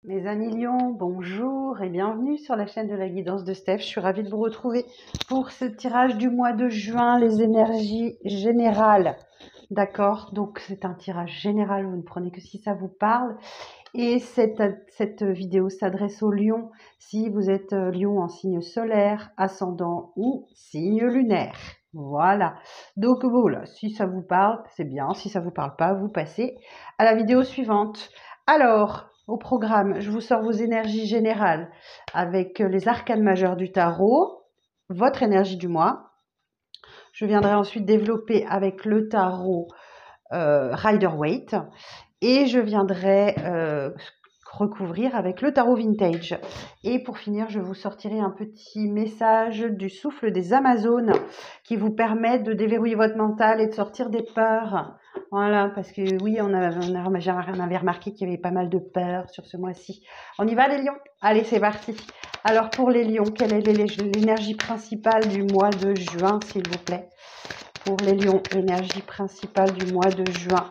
Mes amis lions, bonjour et bienvenue sur la chaîne de la guidance de Steph. Je suis ravie de vous retrouver pour ce tirage du mois de juin, les énergies générales. D'accord? Donc c'est un tirage général, vous ne prenez que si ça vous parle. Et cette vidéo s'adresse aux lions si vous êtes lion en signe solaire, ascendant ou signe lunaire. Voilà. Donc voilà, si ça vous parle, c'est bien. Si ça vous parle pas, vous passez à la vidéo suivante. Alors, au programme, je vous sors vos énergies générales avec les arcanes majeurs du tarot, votre énergie du mois. Je viendrai ensuite développer avec le tarot Rider-Waite et je viendrai recouvrir avec le tarot vintage. Et pour finir, je vous sortirai un petit message du souffle des Amazones qui vous permet de déverrouiller votre mental et de sortir des peurs. Voilà, parce que oui, on avait remarqué qu'il y avait pas mal de peurs sur ce mois-ci. On y va les lions? Allez, c'est parti. Alors pour les lions, quelle est l'énergie principale du mois de juin, s'il vous plaît? Pour les lions, énergie principale du mois de juin.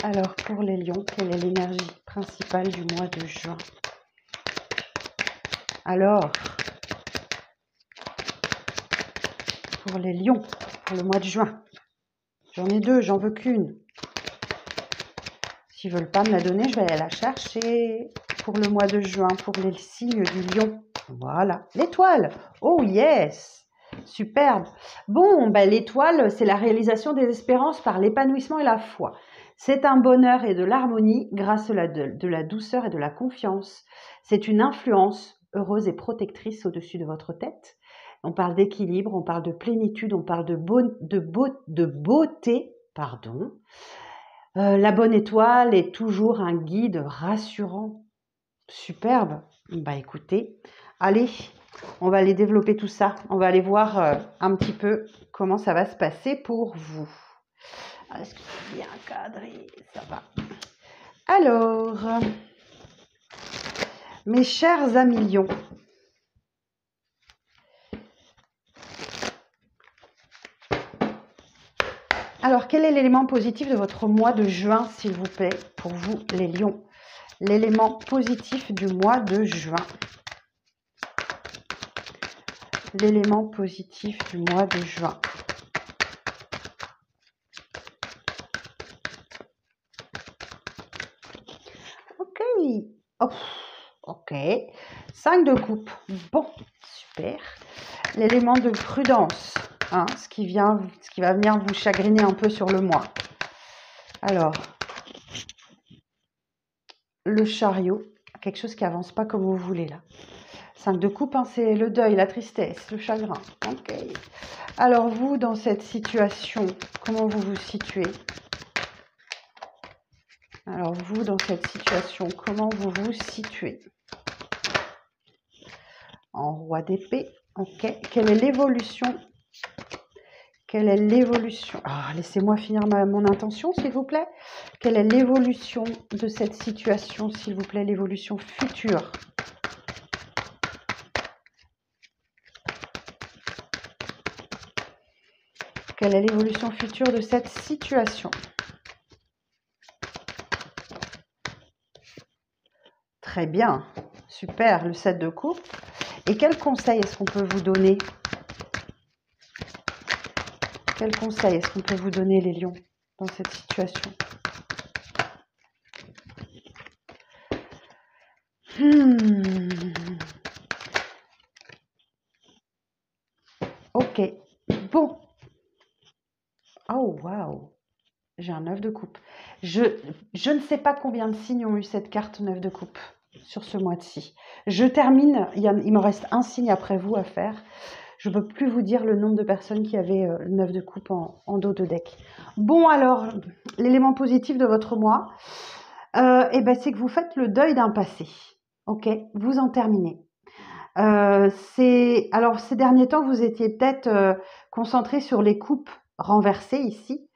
Alors, pour les lions, quelle est l'énergie principale du mois de juin? Alors, pour les lions, pour le mois de juin, j'en ai deux, j'en veux qu'une. S'ils ne veulent pas me la donner, je vais aller la chercher. Pour le mois de juin, pour les signes du lion, voilà, l'étoile. Oh yes, superbe. Bon, ben, l'étoile, c'est la réalisation des espérances par l'épanouissement et la foi. C'est un bonheur et de l'harmonie grâce à de la douceur et de la confiance. C'est une influence heureuse et protectrice au-dessus de votre tête. On parle d'équilibre, on parle de plénitude, on parle de beauté, pardon. La bonne étoile est toujours un guide rassurant. Superbe. Bah écoutez, allez, on va aller développer tout ça. On va aller voir un petit peu comment ça va se passer pour vous. Est-ce que c'est bien cadré? Ça va. Alors, mes chers amis lions, alors quel est l'élément positif de votre mois de juin, s'il vous plaît, pour vous les lions? L'élément positif du mois de juin. L'élément positif du mois de juin. Ok. Oh, ok. 5 de coupe. Bon, super. L'élément de prudence. Hein, ce qui va venir vous chagriner un peu sur le mois. Alors, le chariot. Quelque chose qui avance pas comme vous voulez là. 5 de coupe, hein, c'est le deuil, la tristesse, le chagrin. Ok. Alors vous, dans cette situation, comment vous vous situez? Alors vous, dans cette situation, comment vous vous situez? En roi d'épée, ok. Quelle est l'évolution? Quelle est l'évolution? Ah, laissez-moi finir mon intention, s'il vous plaît. Quelle est l'évolution de cette situation, s'il vous plaît? L'évolution future. Quelle est l'évolution future de cette situation? Très bien, super, le 7 de coupe. Et quel conseil est-ce qu'on peut vous donner? Quel conseil est-ce qu'on peut vous donner, les lions, dans cette situation? Ok, bon. Oh, waouh. J'ai un 9 de coupe. Je ne sais pas combien de signes ont eu cette carte 9 de coupe sur ce mois-ci. Je termine, il me reste un signe après vous à faire. Je ne peux plus vous dire le nombre de personnes qui avaient le 9 de coupe en dos de deck. Bon, alors, l'élément positif de votre mois, eh ben, c'est que vous faites le deuil d'un passé. Ok, vous en terminez. Alors, ces derniers temps, vous étiez peut-être concentré sur les coupes renversées ici,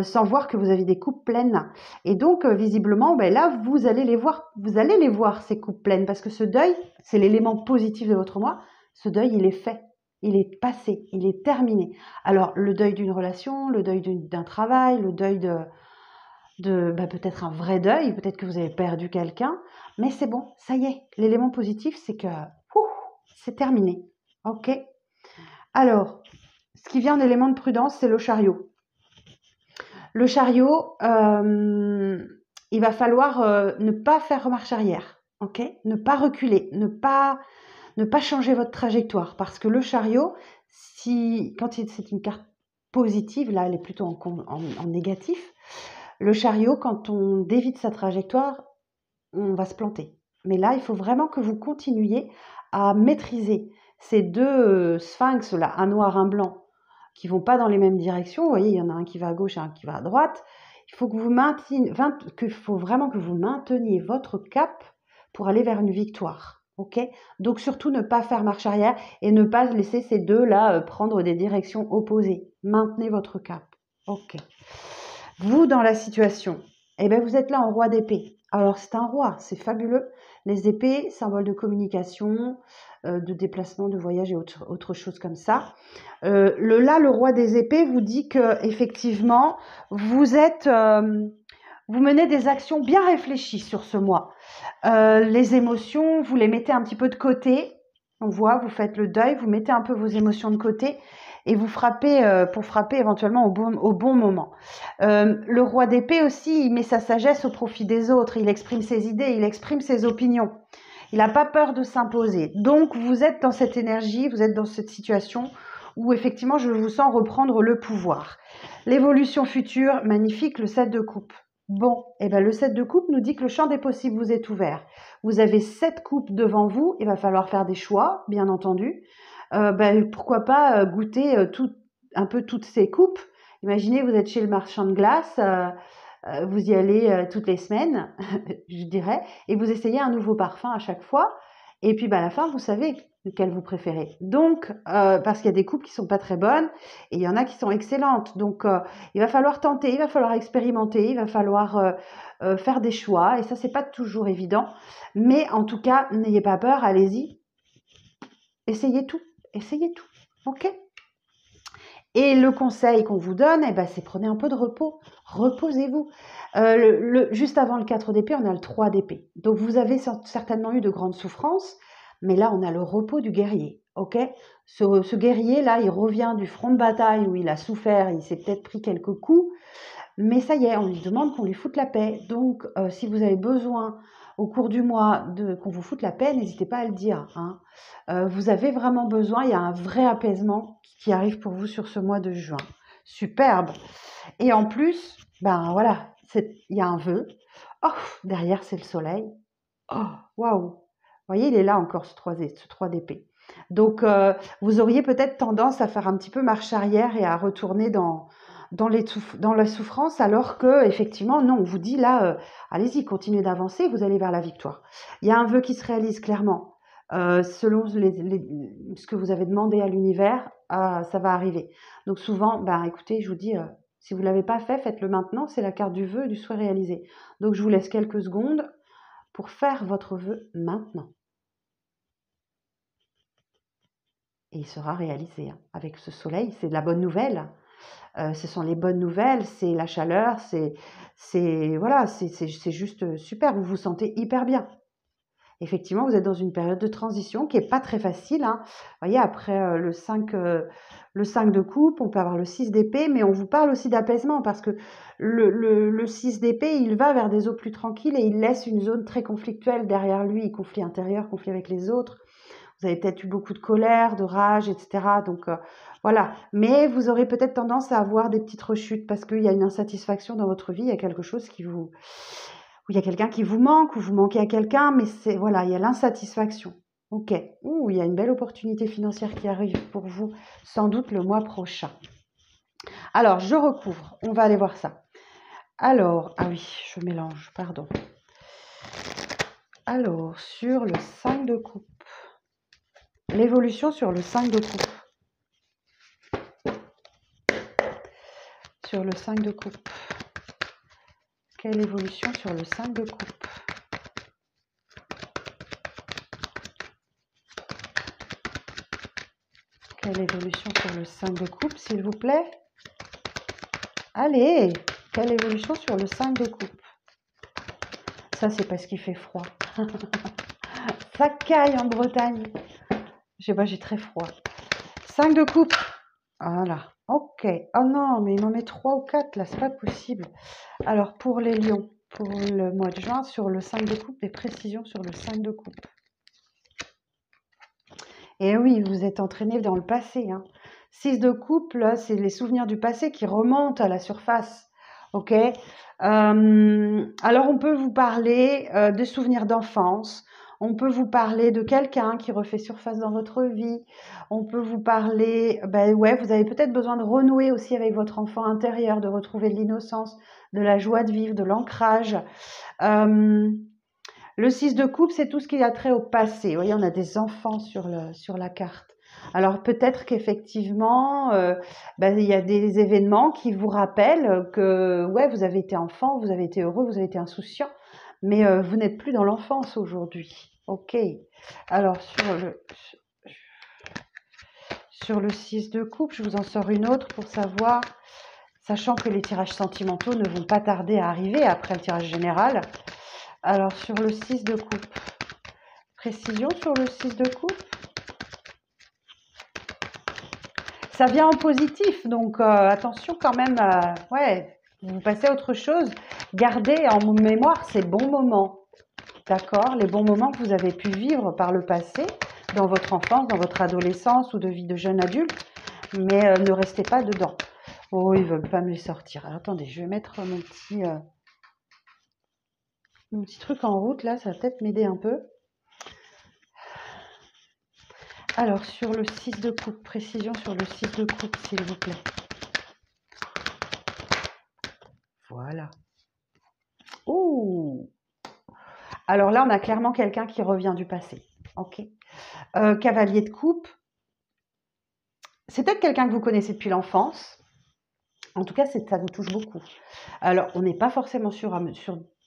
sans voir que vous aviez des coupes pleines. Et donc, visiblement, ben là, vous allez les voir, ces coupes pleines, parce que ce deuil, c'est l'élément positif de votre mois. Ce deuil, il est fait, il est passé, il est terminé. Alors, le deuil d'une relation, le deuil d'un travail, le deuil de peut-être un vrai deuil, peut-être que vous avez perdu quelqu'un, mais c'est bon, ça y est. L'élément positif, c'est que c'est terminé. Ok? Alors, ce qui vient en élément de prudence, c'est le chariot. Le chariot, il va falloir ne pas faire marche arrière, ok? Ne pas reculer, ne pas changer votre trajectoire, parce que le chariot, quand c'est une carte positive, là, elle est plutôt en négatif. Le chariot, quand on dévie de sa trajectoire, on va se planter. Mais là, il faut vraiment que vous continuiez à maîtriser ces deux sphinx là, un noir, un blanc, qui vont pas dans les mêmes directions. Vous voyez, il y en a un qui va à gauche et un qui va à droite. Il faut faut vraiment que vous mainteniez votre cap pour aller vers une victoire. Ok? Donc surtout ne pas faire marche arrière et ne pas laisser ces deux-là prendre des directions opposées. Maintenez votre cap. Ok. Vous, dans la situation, eh bien, vous êtes là en roi d'épée. Alors, c'est un roi, c'est fabuleux. Les épées, symbole de communication, de déplacement, de voyage et autre chose comme ça. Le roi des épées vous dit que effectivement, vous menez des actions bien réfléchies sur ce mois. Les émotions, vous les mettez un petit peu de côté. On voit, vous faites le deuil, vous mettez un peu vos émotions de côté et vous frappez pour frapper éventuellement au bon moment. Le roi d'épée aussi, il met sa sagesse au profit des autres. Il exprime ses idées, il exprime ses opinions. Il n'a pas peur de s'imposer. Donc, vous êtes dans cette énergie, vous êtes dans cette situation où effectivement, je vous sens reprendre le pouvoir. L'évolution future, magnifique, le 7 de coupe. Bon, eh ben, le 7 de coupe nous dit que le champ des possibles vous est ouvert. Vous avez 7 coupes devant vous, il va falloir faire des choix, bien entendu. Pourquoi pas goûter un peu toutes ces coupes. Imaginez, vous êtes chez le marchand de glace, vous y allez toutes les semaines, je dirais, et vous essayez un nouveau parfum à chaque fois. Et puis à la fin, vous savez lequel vous préférez. Donc, parce qu'il y a des coupes qui sont pas très bonnes et il y en a qui sont excellentes. Donc, il va falloir tenter, il va falloir expérimenter, il va falloir faire des choix. Et ça, c'est pas toujours évident. Mais en tout cas, n'ayez pas peur, allez-y. Essayez tout. Essayez tout. OK? Et le conseil qu'on vous donne, c'est prenez un peu de repos. Reposez-vous. Juste avant le 4 d'épée, on a le 3 d'épée. Donc, vous avez certainement eu de grandes souffrances, mais là, on a le repos du guerrier. Ok? Ce guerrier-là, il revient du front de bataille où il a souffert, il s'est peut-être pris quelques coups, mais ça y est, on lui demande qu'on lui foute la paix. Donc, si vous avez besoin au cours du mois qu'on vous foute la paix, n'hésitez pas à le dire. Hein. Vous avez vraiment besoin, il y a un vrai apaisement qui arrive pour vous sur ce mois de juin. Superbe. Et en plus, voilà, il y a un vœu. Oh, derrière, c'est le soleil. Oh, waouh. Vous voyez, il est là encore, ce 3 d'épée. Donc, vous auriez peut-être tendance à faire un petit peu marche arrière et à retourner dans la souffrance, alors que effectivement, non, on vous dit là, allez-y, continuez d'avancer, vous allez vers la victoire. Il y a un vœu qui se réalise clairement. Selon ce que vous avez demandé à l'univers, ça va arriver. Donc souvent, écoutez, je vous dis, si vous ne l'avez pas fait, faites-le maintenant, c'est la carte du vœu et du souhait réalisé. Donc je vous laisse quelques secondes pour faire votre vœu maintenant. Et il sera réalisé. Hein. Avec ce soleil, c'est de la bonne nouvelle. Ce sont les bonnes nouvelles, c'est la chaleur, c'est juste super, vous vous sentez hyper bien. Effectivement, vous êtes dans une période de transition qui n'est pas très facile. Hein. Vous voyez, après le 5 de coupe, on peut avoir le 6 d'épée, mais on vous parle aussi d'apaisement parce que le 6 d'épée, il va vers des eaux plus tranquilles et il laisse une zone très conflictuelle derrière lui, conflit intérieur, conflit avec les autres. Vous avez peut-être eu beaucoup de colère, de rage, etc. Donc voilà. Mais vous aurez peut-être tendance à avoir des petites rechutes parce qu'il y a une insatisfaction dans votre vie, il y a quelque chose où il y a quelqu'un qui vous manque, ou vous manquez à quelqu'un, mais voilà, il y a l'insatisfaction. Ok. Il y a une belle opportunité financière qui arrive pour vous, sans doute le mois prochain. Alors, je recouvre. On va aller voir ça. Alors, ah oui, je mélange, pardon. Alors, sur le 5 de coupe. L'évolution sur le 5 de coupe. Sur le 5 de coupe. Quelle évolution sur le 5 de coupe? Quelle évolution sur le 5 de coupe, s'il vous plaît? Allez, Quelle évolution sur le 5 de coupe? Ça, c'est parce qu'il fait froid. Ça caille en Bretagne. Je sais pas, j'ai très froid. 5 de coupe. Voilà. Ok. Oh non, mais il m'en met 3 ou 4 là, c'est pas possible. Alors, pour les lions, pour le mois de juin, sur le 5 de coupe, des précisions sur le 5 de coupe. Et oui, vous êtes entraîné dans le passé, hein. 6 de coupe, là, c'est les souvenirs du passé qui remontent à la surface. Ok. Alors, on peut vous parler de souvenirs d'enfance. On peut vous parler de quelqu'un qui refait surface dans votre vie. On peut vous parler, ben ouais, vous avez peut-être besoin de renouer aussi avec votre enfant intérieur, de retrouver de l'innocence, de la joie de vivre, de l'ancrage. Le 6 de coupe, c'est tout ce qui a trait au passé. Vous voyez, on a des enfants sur la carte. Alors peut-être qu'effectivement, il y a des événements qui vous rappellent que ouais, vous avez été enfant, vous avez été heureux, vous avez été insouciant, mais vous n'êtes plus dans l'enfance aujourd'hui. Ok. Alors sur le 6 de coupe, je vous en sors une autre pour savoir, sachant que les tirages sentimentaux ne vont pas tarder à arriver après le tirage général. Alors, sur le 6 de coupe, précision sur le 6 de coupe. Ça vient en positif, donc attention quand même, ouais, vous passez à autre chose. Gardez en mémoire ces bons moments, d'accord? Les bons moments que vous avez pu vivre par le passé, dans votre enfance, dans votre adolescence ou de vie de jeune adulte, mais ne restez pas dedans. Oh, ils veulent pas me les sortir. Alors, attendez, je vais mettre mon petit truc en route, là, ça va peut-être m'aider un peu. Alors, sur le 6 de coupe, précision sur le 6 de coupe, s'il vous plaît. Voilà. Ouh! Alors là, on a clairement quelqu'un qui revient du passé. Ok. Cavalier de coupe. C'est peut-être quelqu'un que vous connaissez depuis l'enfance. En tout cas, ça vous touche beaucoup. Alors, on n'est pas forcément sur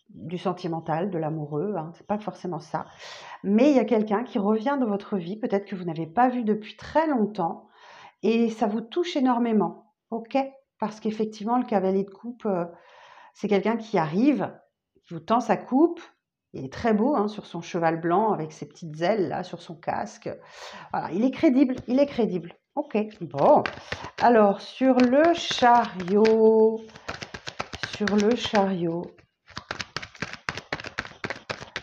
du sentimental, de l'amoureux, hein, c'est pas forcément ça. Mais il y a quelqu'un qui revient dans votre vie, peut-être que vous n'avez pas vu depuis très longtemps, et ça vous touche énormément, ok? Parce qu'effectivement, le cavalier de coupe, c'est quelqu'un qui arrive, qui vous tend sa coupe, il est très beau hein, sur son cheval blanc, avec ses petites ailes là, sur son casque. Voilà, il est crédible, il est crédible. Ok, bon. Alors, sur le chariot,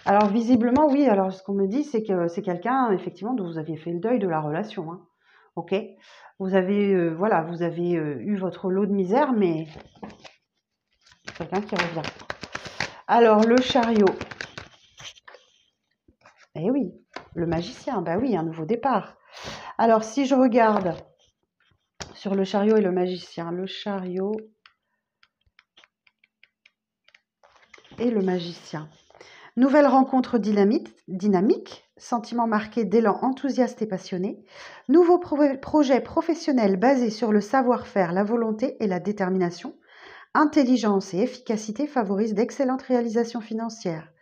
alors visiblement, oui, alors ce qu'on me dit, c'est que c'est quelqu'un, effectivement, dont vous aviez fait le deuil de la relation. Hein. Ok. Vous avez, voilà, vous avez eu votre lot de misère, mais quelqu'un qui revient. Alors, le chariot. Eh oui, le magicien, bah oui, un nouveau départ. Alors, si je regarde sur le chariot et le magicien, le chariot et le magicien. Nouvelle rencontre dynamique, sentiment marqué d'élan enthousiaste et passionné. Nouveau projet professionnel basé sur le savoir-faire, la volonté et la détermination. Intelligence et efficacité favorisent d'excellentes réalisations financières.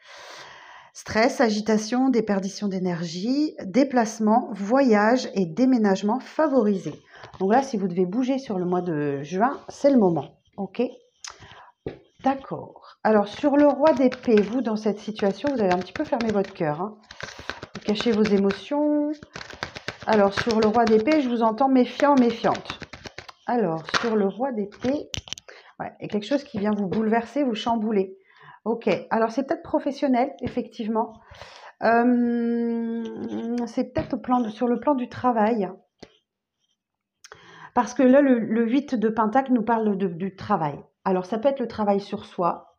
Stress, agitation, déperdition d'énergie, déplacement, voyage et déménagement favorisés. Donc là, si vous devez bouger sur le mois de juin, c'est le moment. Ok ? D'accord. Alors, sur le roi d'épée, vous, dans cette situation, vous avez un petit peu fermé votre cœur. Hein. Vous cachez vos émotions. Alors, sur le roi d'épée, je vous entends méfiant, méfiante. Alors, sur le roi d'épée, ouais, il y a quelque chose qui vient vous bouleverser, vous chambouler. Ok, alors c'est peut-être professionnel, effectivement. C'est peut-être sur le plan du travail. Parce que là, le 8 de Pentacle nous parle du travail. Alors, ça peut être le travail sur soi,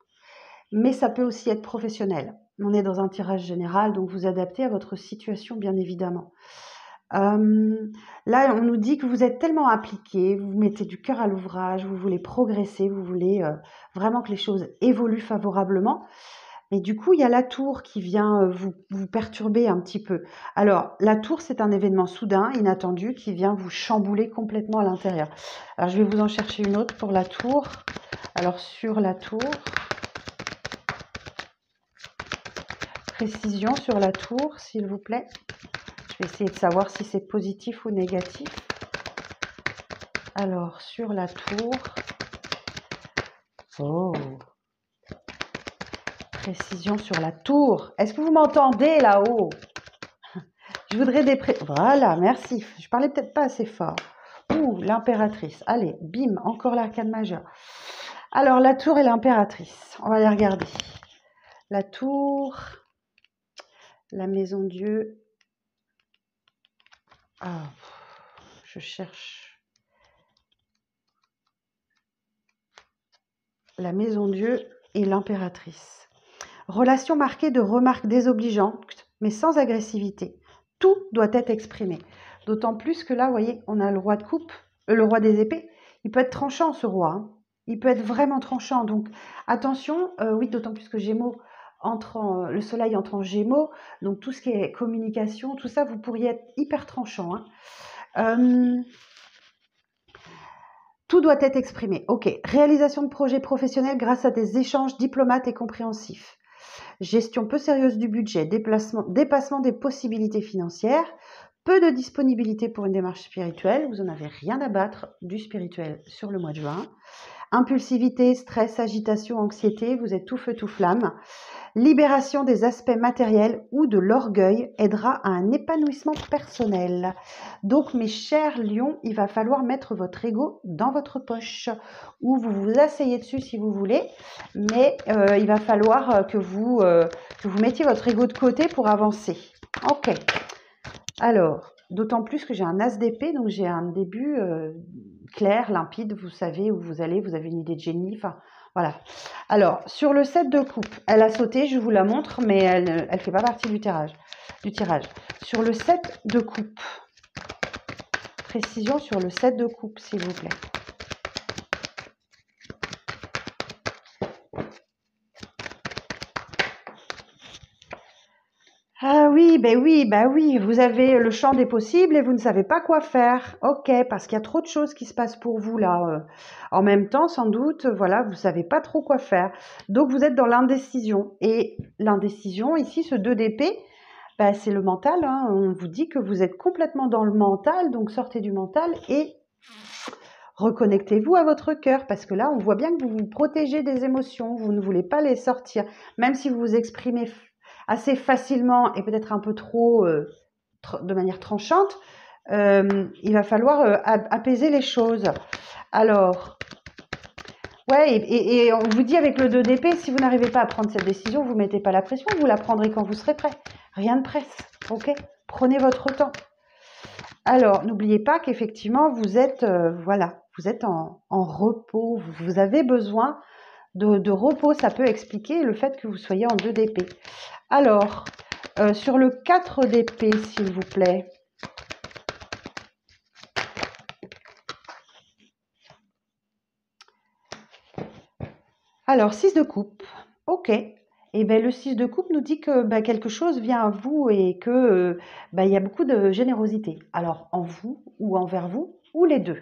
mais ça peut aussi être professionnel. On est dans un tirage général, donc vous adaptez à votre situation, bien évidemment. Là, on nous dit que vous êtes tellement impliqué, vous mettez du cœur à l'ouvrage, vous voulez progresser, vous voulez vraiment que les choses évoluent favorablement. Mais du coup, il y a la tour qui vient vous perturber un petit peu. Alors, la tour, c'est un événement soudain, inattendu, qui vient vous chambouler complètement à l'intérieur. Alors, je vais vous en chercher une autre pour la tour. Alors, sur la tour, précision sur la tour, s'il vous plaît. Je vais essayer de savoir si c'est positif ou négatif. Alors, sur la tour, Oh, précision sur la tour. Est-ce que vous m'entendez là-haut? Je voudrais des Voilà, merci. Je parlais peut-être pas assez fort. Ouh, l'impératrice. Allez, bim, encore l'arcane majeure. Alors, la tour et l'impératrice. On va les regarder. La tour, la maison Dieu. Ah, je cherche. La maison Dieu et l'impératrice. Relation marquée de remarques désobligeantes, mais sans agressivité. Tout doit être exprimé. D'autant plus que là, vous voyez, on a le roi de coupe, le roi des épées. Il peut être tranchant, ce roi. Hein. Il peut être vraiment tranchant. Donc, attention, oui, d'autant plus que Gémeaux le soleil entre en Gémeaux. Donc, tout ce qui est communication, tout ça, vous pourriez être hyper tranchant. Hein. Tout doit être exprimé. Ok. Réalisation de projets professionnels grâce à des échanges diplomates et compréhensifs. Gestion peu sérieuse du budget, dépassement des possibilités financières, peu de disponibilité pour une démarche spirituelle, vous n'en avez rien à battre du spirituel sur le mois de juin. Impulsivité, stress, agitation, anxiété, vous êtes tout feu tout flamme. Libération des aspects matériels ou de l'orgueil aidera à un épanouissement personnel. Donc mes chers lions, il va falloir mettre votre ego dans votre poche ou vous vous asseyez dessus si vous voulez, mais il va falloir que vous mettiez votre ego de côté pour avancer. Ok, alors, d'autant plus que j'ai un as d'épée, donc j'ai un début clair, limpide, vous savez où vous allez, vous avez une idée de génie, enfin voilà. Alors, sur le 7 de coupe, elle a sauté, je vous la montre, mais elle ne fait pas partie du tirage. Sur le 7 de coupe, précision sur le 7 de coupe, s'il vous plaît. Ah oui, oui, vous avez le champ des possibles et vous ne savez pas quoi faire. Ok, parce qu'il y a trop de choses qui se passent pour vous là. En même temps, sans doute, voilà, vous savez pas trop quoi faire. Donc vous êtes dans l'indécision. Et l'indécision, ici, ce 2 d'épée, bah, c'est le mental. Hein. On vous dit que vous êtes complètement dans le mental, donc sortez du mental et reconnectez-vous à votre cœur, parce que là, on voit bien que vous vous protégez des émotions, vous ne voulez pas les sortir, même si vous vous exprimez assez facilement et peut-être un peu trop de manière tranchante, il va falloir apaiser les choses. Alors, ouais, et on vous dit avec le 2 d'épée, si vous n'arrivez pas à prendre cette décision, vous ne mettez pas la pression, vous la prendrez quand vous serez prêt. Rien de presse, ok? Prenez votre temps. Alors, n'oubliez pas qu'effectivement, vous êtes, vous êtes en repos, vous avez besoin de repos, ça peut expliquer le fait que vous soyez en 2 d'épée. Alors, sur le 4 d'épée, s'il vous plaît. Alors, 6 de coupe. Ok. Et bien, le 6 de coupe nous dit que quelque chose vient à vous et que il y a beaucoup de générosité. Alors, en vous ou envers vous, ou les deux.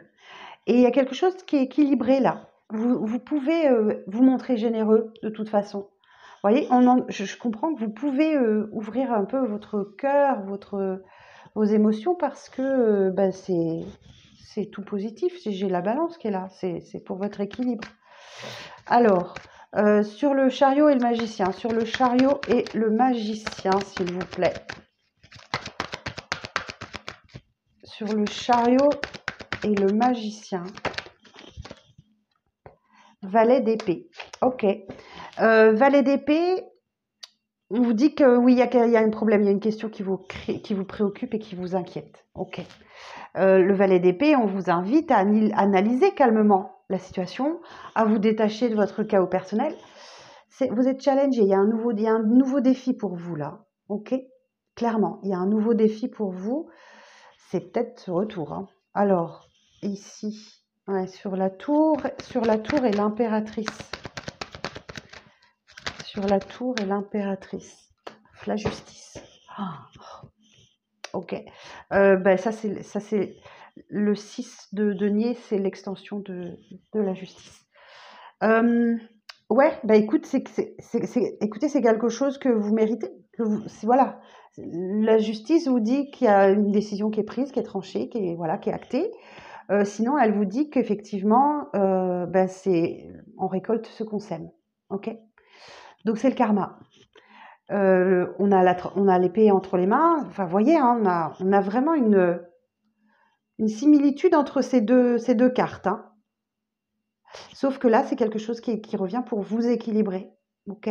Et il y a quelque chose qui est équilibré là. Vous pouvez vous montrer généreux de toute façon. Vous voyez, je comprends que vous pouvez ouvrir un peu votre cœur, vos émotions parce que c'est tout positif. J'ai la balance qui est là. C'est pour votre équilibre. Alors, sur le chariot et le magicien. Sur le chariot et le magicien, s'il vous plaît. Sur le chariot et le magicien. Valet d'épée. Ok. Valet d'épée, on vous dit que oui, il y a un problème, il y a une question qui vous préoccupe et qui vous inquiète. Ok. Le valet d'épée, on vous invite à analyser calmement la situation, à vous détacher de votre chaos personnel. Vous êtes challengé, il y a un nouveau défi pour vous là. Ok. Clairement, il y a un nouveau défi pour vous. C'est peut-être ce retour. Hein. Alors, ici. Ouais, sur la tour et l'impératrice. Sur la tour et l'impératrice. La justice. Oh. Ok. Ça c'est le 6 de denier, c'est l'extension de la justice. Ouais, écoute, écoutez, c'est quelque chose que vous méritez. Voilà. La justice vous dit qu'il y a une décision qui est prise, qui est tranchée, qui est actée. Sinon, elle vous dit qu'effectivement, ben, on récolte ce qu'on sème. Ok? Donc, c'est le karma. On a l'épée entre les mains. Enfin, vous voyez, hein, on a vraiment une similitude entre ces deux cartes. Hein. Sauf que là, c'est quelque chose qui revient pour vous équilibrer. Ok?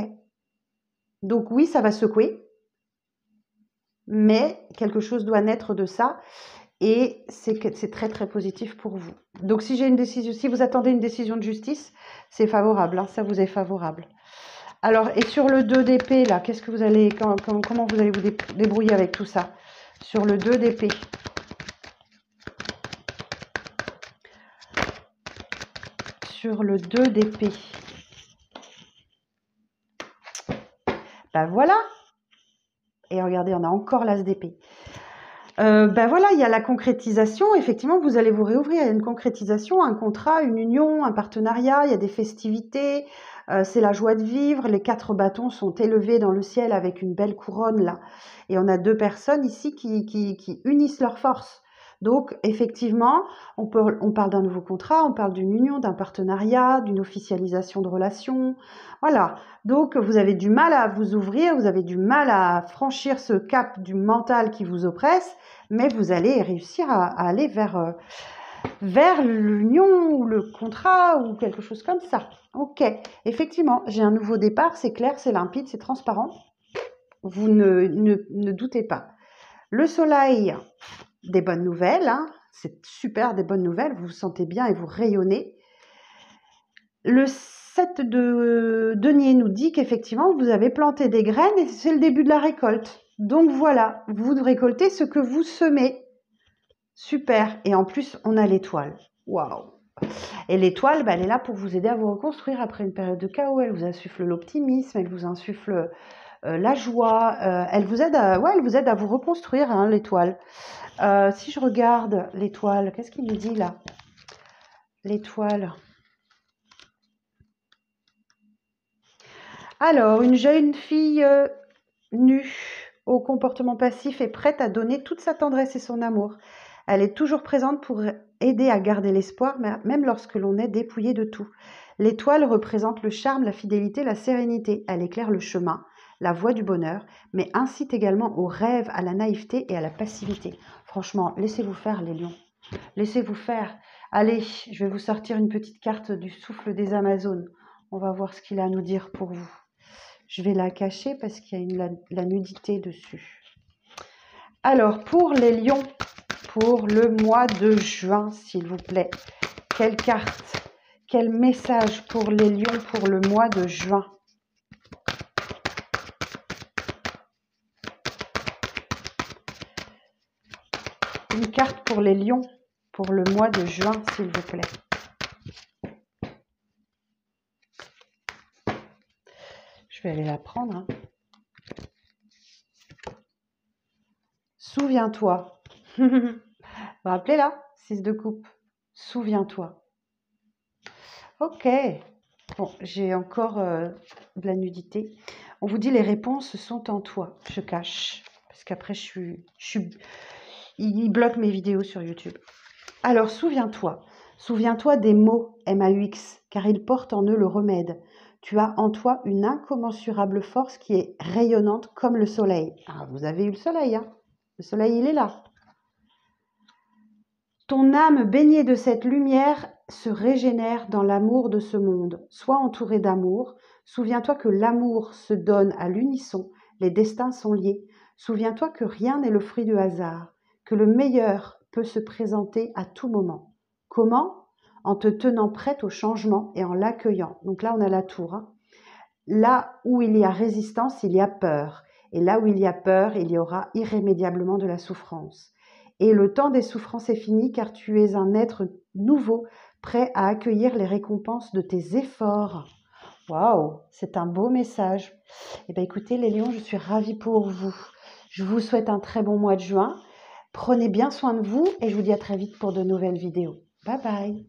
Donc oui, ça va secouer, mais quelque chose doit naître de ça. Et c'est très très positif pour vous. Donc si vous attendez une décision de justice, c'est favorable, hein, ça vous est favorable. Alors, et sur le 2 d'épée, là, qu'est-ce que vous allez, comment vous allez vous débrouiller avec tout ça? Sur le 2 d'épée. Sur le 2 d'épée. Ben voilà. Et regardez, on a encore l'as d'épée. Ben voilà, il y a la concrétisation. Effectivement, vous allez vous réouvrir. Il y a une concrétisation, un contrat, une union, un partenariat. Il y a des festivités. C'est la joie de vivre. Les 4 bâtons sont élevés dans le ciel avec une belle couronne là. Et on a 2 personnes ici qui unissent leurs forces. Donc, effectivement, on parle d'un nouveau contrat, on parle d'une union, d'un partenariat, d'une officialisation de relations. Voilà. Donc, vous avez du mal à vous ouvrir, vous avez du mal à franchir ce cap du mental qui vous oppresse, mais vous allez réussir à aller vers l'union ou le contrat ou quelque chose comme ça. Ok. Effectivement, j'ai un nouveau départ, c'est clair, c'est limpide, c'est transparent. Vous ne doutez pas. Le soleil, des bonnes nouvelles, hein. C'est super, des bonnes nouvelles, vous vous sentez bien et vous rayonnez. Le 7 de denier nous dit qu'effectivement, vous avez planté des graines et c'est le début de la récolte. Donc voilà, vous récoltez ce que vous semez. Super. Et en plus, on a l'étoile. Waouh. Et l'étoile, bah, elle est là pour vous aider à vous reconstruire après une période de chaos. Elle vous insuffle l'optimisme, elle vous insuffle la joie. Elle vous aide à vous reconstruire, hein, l'étoile. Si je regarde l'étoile, qu'est-ce qu'il me dit là? L'étoile. Alors, une jeune fille nue, au comportement passif, est prête à donner toute sa tendresse et son amour. Elle est toujours présente pour aider à garder l'espoir, même lorsque l'on est dépouillé de tout. L'étoile représente le charme, la fidélité, la sérénité. Elle éclaire le chemin, la voie du bonheur, mais incite également au rêve, à la naïveté et à la passivité. Franchement, laissez-vous faire les lions. Laissez-vous faire. Allez, je vais vous sortir une petite carte du souffle des Amazones. On va voir ce qu'il a à nous dire pour vous. Je vais la cacher parce qu'il y a la nudité dessus. Alors, pour les lions, pour le mois de juin, s'il vous plaît, quelle carte, quel message pour les lions pour le mois de juin? Une carte pour les lions pour le mois de juin, s'il vous plaît. Je vais aller la prendre. Hein. Souviens-toi. Vous vous rappelez là? 6 de coupe. Souviens-toi. Ok. Bon, j'ai encore de la nudité. On vous dit les réponses sont en toi. Je cache. Parce qu'après, il bloque mes vidéos sur YouTube. Alors, souviens-toi. Souviens-toi des mots MAUX, car ils portent en eux le remède. Tu as en toi une incommensurable force qui est rayonnante comme le soleil. Ah, vous avez eu le soleil, hein? Le soleil, il est là. Ton âme baignée de cette lumière se régénère dans l'amour de ce monde. Sois entouré d'amour. Souviens-toi que l'amour se donne à l'unisson. Les destins sont liés. Souviens-toi que rien n'est le fruit du hasard, que le meilleur peut se présenter à tout moment. Comment? En te tenant prête au changement et en l'accueillant. Donc là, on a la tour. Hein. Là où il y a résistance, il y a peur. Et là où il y a peur, il y aura irrémédiablement de la souffrance. Et le temps des souffrances est fini car tu es un être nouveau, prêt à accueillir les récompenses de tes efforts. Waouh, c'est un beau message. Eh bien écoutez les lions, je suis ravie pour vous. Je vous souhaite un très bon mois de juin. Prenez bien soin de vous et je vous dis à très vite pour de nouvelles vidéos. Bye bye.